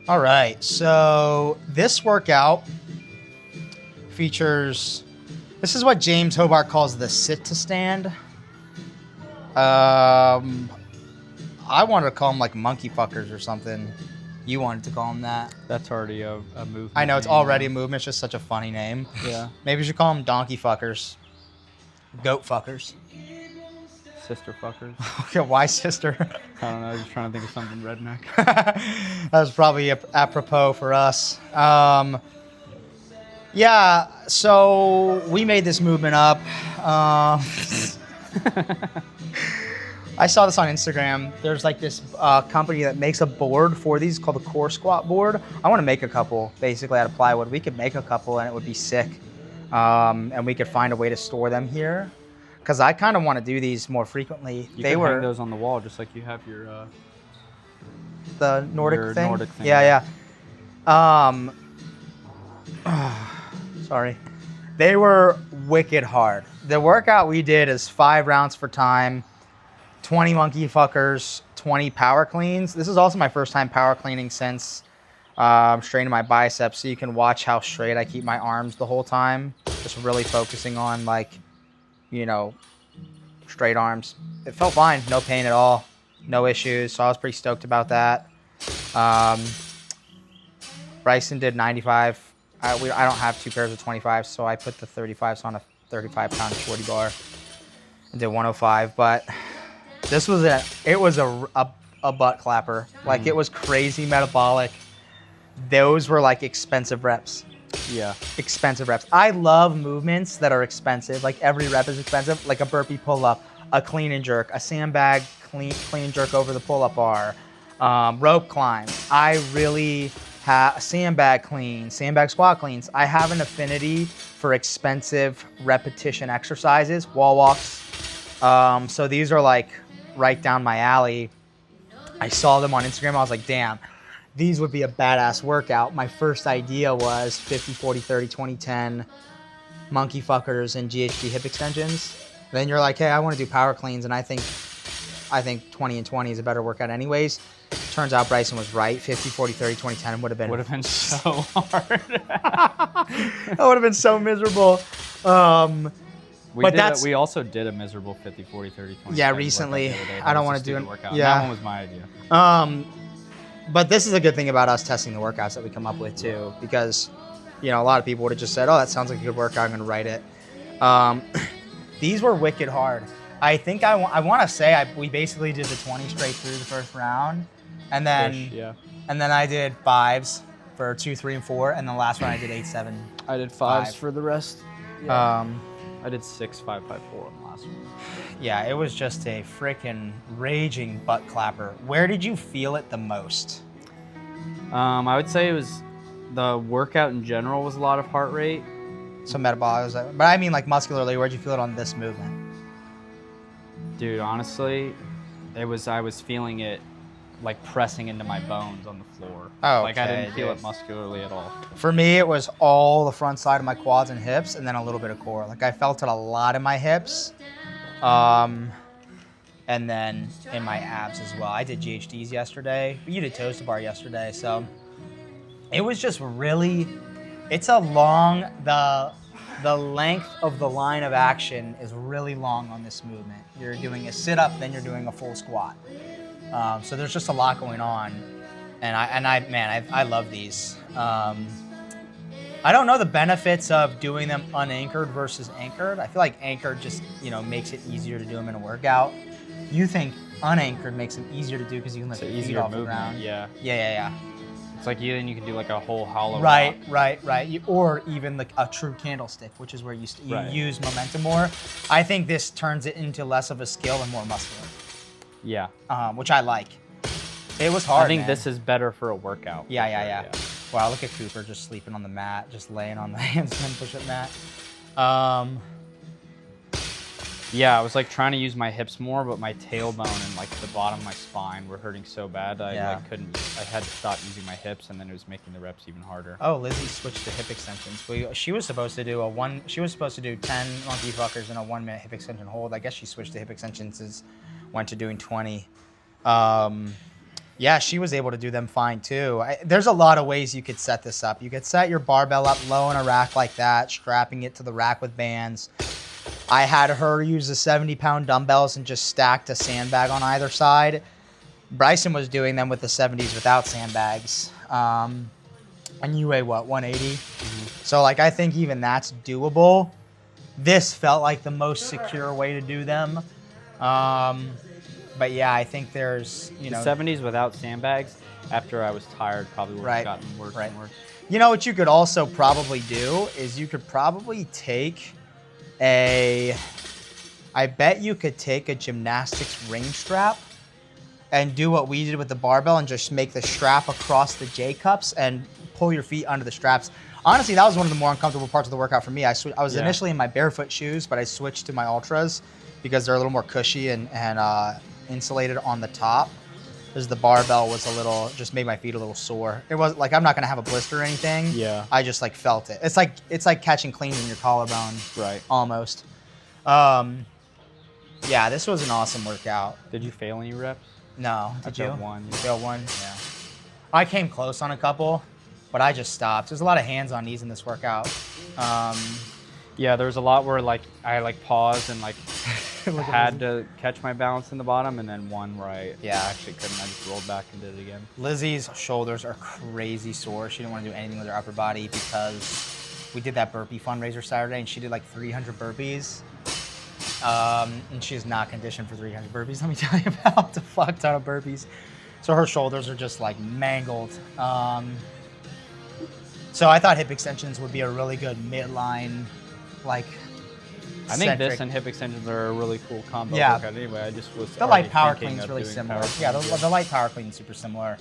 All right, so this workout features, this is what James Hobart calls the sit to stand. I wanted to call them like monkey fuckers or something. You wanted to call them that. That's already a movement. I know it's already a movement. It's just such a funny name. Yeah. Maybe you should call them donkey fuckers. Goat fuckers. Sister fuckers. Okay, why sister? I don't know. I was just trying to think of something redneck. That was probably apropos for us. Yeah, so we made this movement up. I saw this on Instagram. There's like this company that makes a board for these called the Core Squat board. I want to make a couple, basically out of plywood. We could make a couple and it would be sick. And we could find a way to store them here. Because I kind of want to do these more frequently. You can hang those on the wall just like you have your... the Nordic your thing? Nordic thing. Yeah. Sorry. They were wicked hard. The workout we did is 5 rounds for time, 20 monkey fuckers, 20 power cleans. This is also my first time power cleaning since straining my biceps, so you can watch how straight I keep my arms the whole time. Just really focusing on straight arms. It felt fine, no pain at all, no issues, so I was pretty stoked about that. Bryson did 95. I don't have 2 pairs of 25s, so I put the 35s on a 35-pound 40 bar and did 105. But this was a butt clapper. Like, it was crazy metabolic. Those were like expensive reps. Yeah. Expensive reps. I love movements that are expensive. Like, every rep is expensive. Like a burpee pull-up, a clean and jerk, a sandbag clean jerk over the pull-up bar, rope climb. I really have a sandbag clean, sandbag squat cleans. I have an affinity for expensive repetition exercises, wall walks. So these are like right down my alley. I saw them on Instagram. I was like, damn, these would be a badass workout. My first idea was 50, 40, 30, 20, 10, monkey fuckers and GHD hip extensions. Then you're like, hey, I want to do power cleans, and I think 20 and 20 is a better workout anyways. Turns out Bryson was right. 50, 40, 30, 20, 10 would have been so hard. That would have been so miserable. We also did a miserable 50, 40, 30, 20. Yeah, recently. I don't want to do it. Yeah. That one was my idea. But this is a good thing about us testing the workouts that we come up with too, because a lot of people would have just said, oh, that sounds like a good workout, I'm going to write it. These were wicked hard. I think I want to say we basically did the 20 straight through the first round, and then and then I did 5s for 2, 3, and 4, and the last one I did 8, 7. I did 5s 5. for the rest. Yeah. I did 6, 5, 5, 4 on the last one. Yeah, it was just a freaking raging butt clapper. Where did you feel it the most? I would say it was the workout in general was a lot of heart rate. So metabolic, but I mean like muscularly, where'd you feel it on this movement? Dude, honestly, I was feeling it like pressing into my bones on the floor. Oh, like I didn't feel it muscularly at all. For me, it was all the front side of my quads and hips, and then a little bit of core. Like I felt it a lot in my hips, and then in my abs as well. I did GHDs yesterday. You did toes to bar yesterday, so it was just really. It's a long the length of the line of action is really long on this movement. You're doing a sit-up, then you're doing a full squat. So there's just a lot going on, and I love these. I don't know the benefits of doing them unanchored versus anchored. I feel like anchored just makes it easier to do them in a workout. You think unanchored makes them easier to do because you can lift your feet off the ground. Yeah. It's like you can do like a whole hollow Right. rock. Or even like a true candlestick, which is where you use momentum more. I think this turns it into less of a skill and more muscular. Yeah. Which I like. It was hard. I think this is better for a workout. Yeah. Wow, look at Cooper just sleeping on the mat, just laying on the handstand push-up mat. Yeah, I was like trying to use my hips more, but my tailbone and like the bottom of my spine were hurting so bad I couldn't. I had to stop using my hips, and then it was making the reps even harder. Oh, Lizzie switched to hip extensions. She was supposed to do 10 monkey fuckers in a 1-minute hip extension hold. I guess she switched to hip extensions, went to doing 20. Yeah, she was able to do them fine too. There's a lot of ways you could set this up. You could set your barbell up low in a rack like that, strapping it to the rack with bands. I had her use the 70-pound dumbbells and just stacked a sandbag on either side. Bryson was doing them with the 70s without sandbags. And you weigh what, 180? So like I think even that's doable. This felt like the most secure way to do them. But yeah, I think there's, The 70s without sandbags, after I was tired, probably would have gotten worse and worse. You know what you could also probably do is you could probably take I bet you could take a gymnastics ring strap and do what we did with the barbell and just make the strap across the J cups and pull your feet under the straps. Honestly, that was one of the more uncomfortable parts of the workout for me. I was initially in my barefoot shoes, but I switched to my Ultras because they're a little more cushy and insulated on the top. Because the barbell was just made my feet a little sore. It was like I'm not gonna have a blister or anything. Yeah. I just like felt it. It's like catching clean in your collarbone. Right. Almost. Yeah, this was an awesome workout. Did you fail any reps? No. Did you? Failed one. You failed one? Yeah. I came close on a couple, but I just stopped. There's a lot of hands on knees in this workout. Yeah, there was a lot where like I paused and like had to catch my balance in the bottom, and then one where I actually couldn't. I just rolled back and did it again. Lizzie's shoulders are crazy sore. She didn't want to do anything with her upper body because we did that burpee fundraiser Saturday, and she did like 300 burpees. And she's not conditioned for 300 burpees. Let me tell you about a fuck ton of burpees. So her shoulders are just like mangled. So I thought hip extensions would be a really good midline, like. I think this and hip extensions are a really cool combo Yeah. workout anyway. I just was The light power clean is really similar. Yeah, the light power clean is super similar.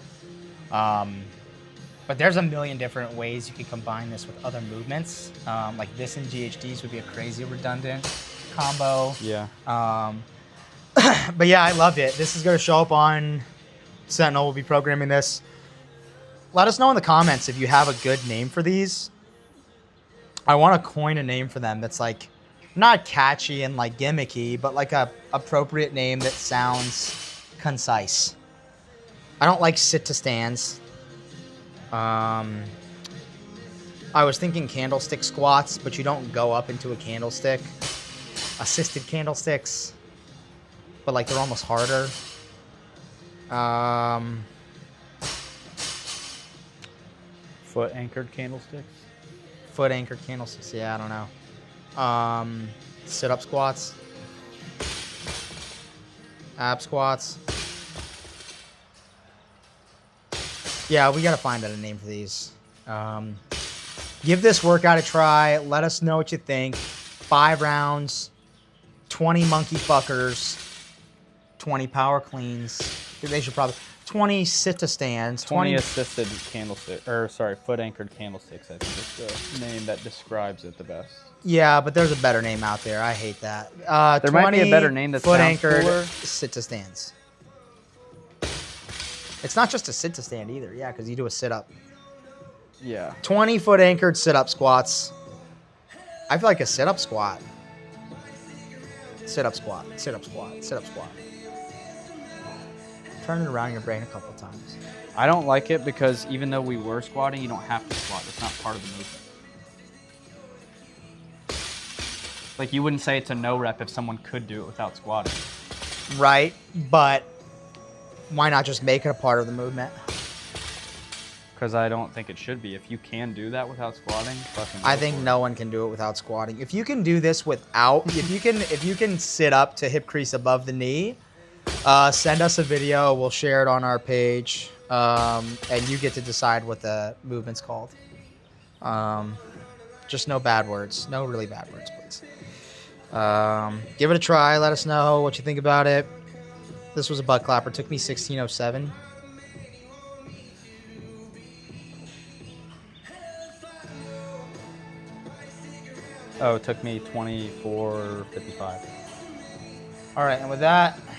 But there's a million different ways you can combine this with other movements. Like this and GHDs would be a crazy redundant combo. Yeah. But yeah, I loved it. This is going to show up on Sentinel. We'll be programming this. Let us know in the comments if you have a good name for these. I want to coin a name for them that's like not catchy and like gimmicky, but like a appropriate name that sounds concise. I don't like sit to stands. I was thinking candlestick squats, but you don't go up into a candlestick. Assisted candlesticks, but like they're almost harder. Foot anchored candlesticks. Foot anchored candlesticks. Yeah, I don't know. Sit-up squats, ab squats. Yeah, we gotta find out a name for these. Give this workout a try. Let us know what you think. 5 rounds, 20 monkey fuckers, 20 power cleans. They should probably 20 sit-to stands, 20 assisted candlestick, or sorry, foot anchored candlesticks. I think is the name that describes it the best. Yeah, but there's a better name out there. I hate that. There might be a better name that foot sounds anchored cooler. sit to stands. It's not just a sit to stand either. Yeah, because you do a sit up. Yeah. 20 foot anchored sit up squats. I feel like a sit up squat. Sit up squat. Sit up squat. Sit up squat. Turn it around in your brain a couple times. I don't like it because even though we were squatting, you don't have to squat. It's not part of the movement. Like, you wouldn't say it's a no rep if someone could do it without squatting. Right, but why not just make it a part of the movement? Because I don't think it should be. If you can do that without squatting, fucking go I think for it. no one can do it without squatting. If you can do this without, if you can sit up to hip crease above the knee, send us a video. We'll share it on our page, and you get to decide what the movement's called. Just no bad words. No really bad words, please. Give it a try. Let us know what you think about it. This was a butt clapper. Took me 16:07. Oh, it took me 24:55. All right, and with that,